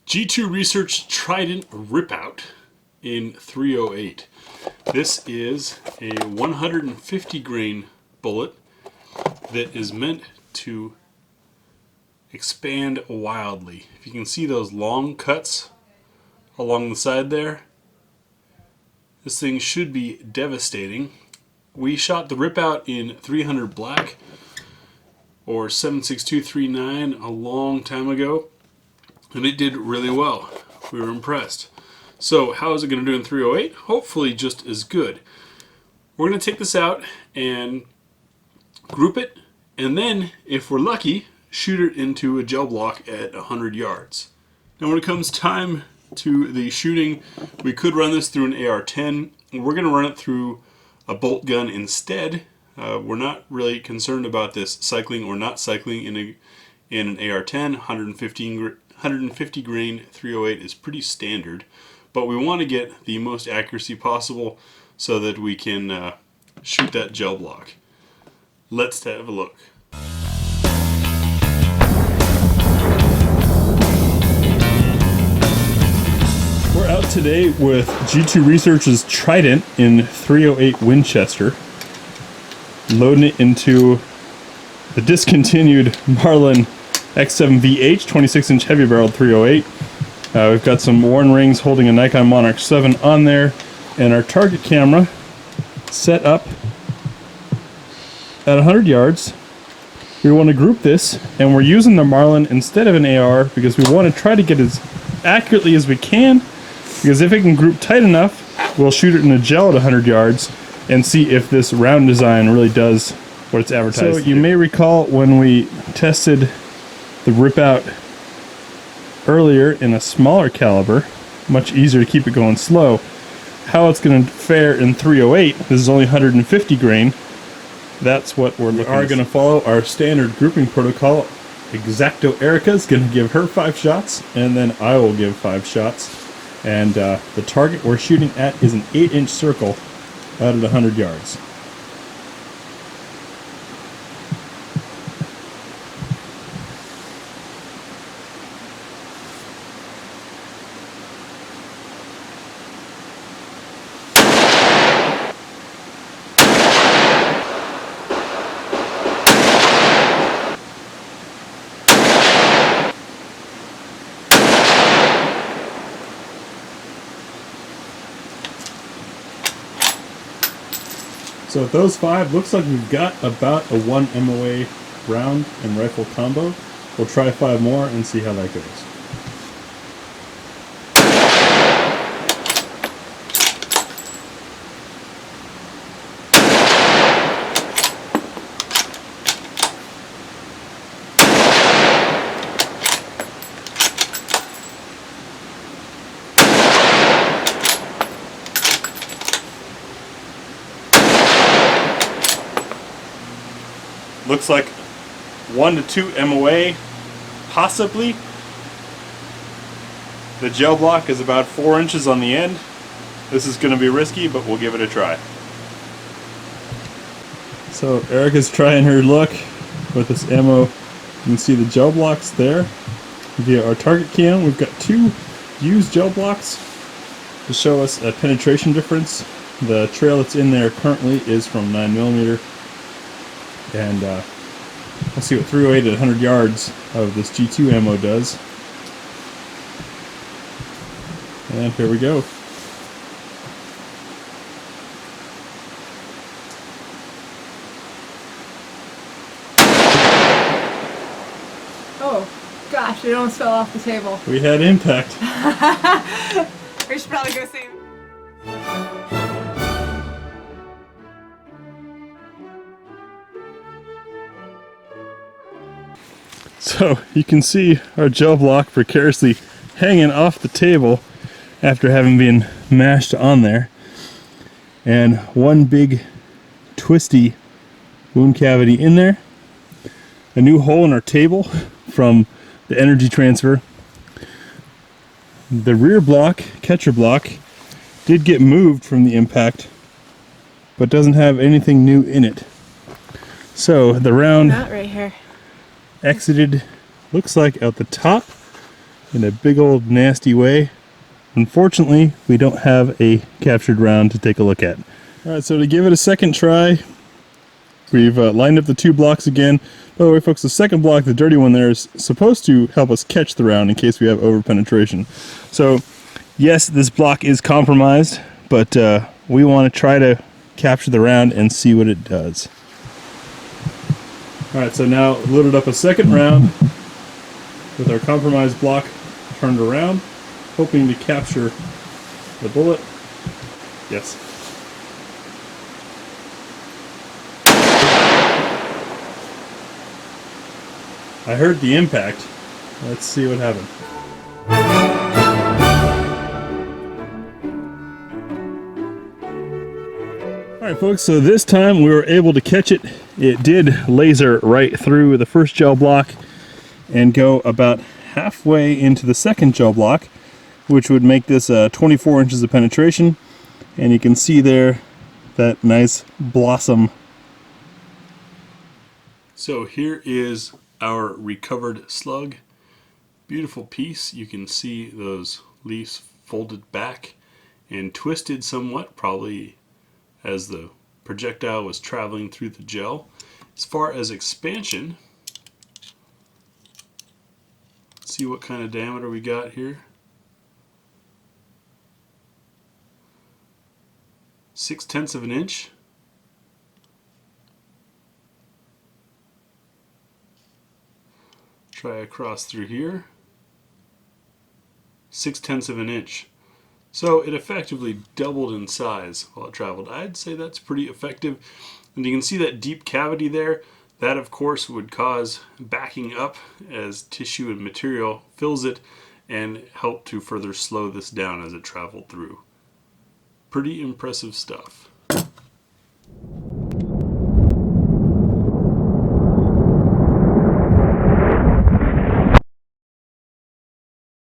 G2 Research Trident Ripout in 308. This is a 150 grain bullet that is meant to expand wildly. If you can see those long cuts along the side there, this thing should be devastating. We shot the Ripout in 300 black or 7.6239 a long time ago, and it did really well. We were impressed. So how is it going to do in 308? Hopefully just as good. We're going to take this out and group it, and then, if we're lucky, shoot it into a gel block at 100 yards. Now when it comes time to the shooting, we could run this through an AR-10. We're going to run it through a bolt gun instead. We're not really concerned about this cycling or not cycling in an AR-10. 150 grain 308 is pretty standard, but we want to get the most accuracy possible so that we can shoot that gel block. Let's have a look. We're out today with G2 Research's Trident in 308 Winchester, loading it into the discontinued Marlin X7 VH 26-inch heavy barreled 308. We've got some worn rings holding a Nikon Monarch 7 on there, and our target camera set up at 100 yards. We want to group this, and we're using the Marlin instead of an AR because we want to try to get as accurately as we can, because if it can group tight enough, we'll shoot it in a gel at 100 yards and see if this round design really does what it's advertised. So you may recall when we tested the Ripout earlier in a smaller caliber, much easier to keep it going slow, how it's going to fare in 308. This is only 150 grain. That's what we're looking at. We are going to follow our standard grouping protocol. Exacto Erica is going to give her 5 shots, and then I will give 5 shots. And the target we're shooting at is an 8-inch circle out at 100 yards. So with those 5, looks like we've got about a 1 MOA round and rifle combo. We'll try 5 more and see how that goes. Looks like 1 to 2 MOA, possibly. The gel block is about 4 inches on the end. This is going to be risky, but we'll give it a try. So Erica's trying her luck with this ammo. You can see the gel blocks there. Via our target cam, we've got 2 used gel blocks to show us a penetration difference. The trail that's in there currently is from 9mm. And we'll see what 308 at 100 yards of this G2 ammo does. And here we go. Oh gosh, it almost fell off the table. We had impact. We should probably go save. So you can see our gel block precariously hanging off the table after having been mashed on there, and one big twisty wound cavity in there, a new hole in our table from the energy transfer. The rear block, catcher block, did get moved from the impact, but doesn't have anything new in it. So the round Not right here. exited, looks like out the top in a big old nasty way. Unfortunately, we don't have a captured round to take a look at. Alright, so to give it a second try, we've lined up the 2 blocks again. By the way, folks, the second block, the dirty one there, is supposed to help us catch the round in case we have over-penetration. So, yes, this block is compromised, but we want to try to capture the round and see what it does. Alright, so now loaded up a second round with our compromised block turned around, hoping to capture the bullet. Yes. I heard the impact. Let's see what happened. Alright folks, so this time we were able to catch it. It did laser right through the first gel block and go about halfway into the second gel block, which would make this 24 inches of penetration. And you can see there that nice blossom. So here is our recovered slug. Beautiful piece. You can see those leaves folded back and twisted somewhat, probably as the projectile was traveling through the gel. As far as expansion, let's see what kind of diameter we got here. 0.6 of an inch. Try across through here. 0.6 of an inch. So it effectively doubled in size while it traveled. I'd say that's pretty effective. And you can see that deep cavity there. That of course would cause backing up as tissue and material fills it and help to further slow this down as it traveled through. Pretty impressive stuff.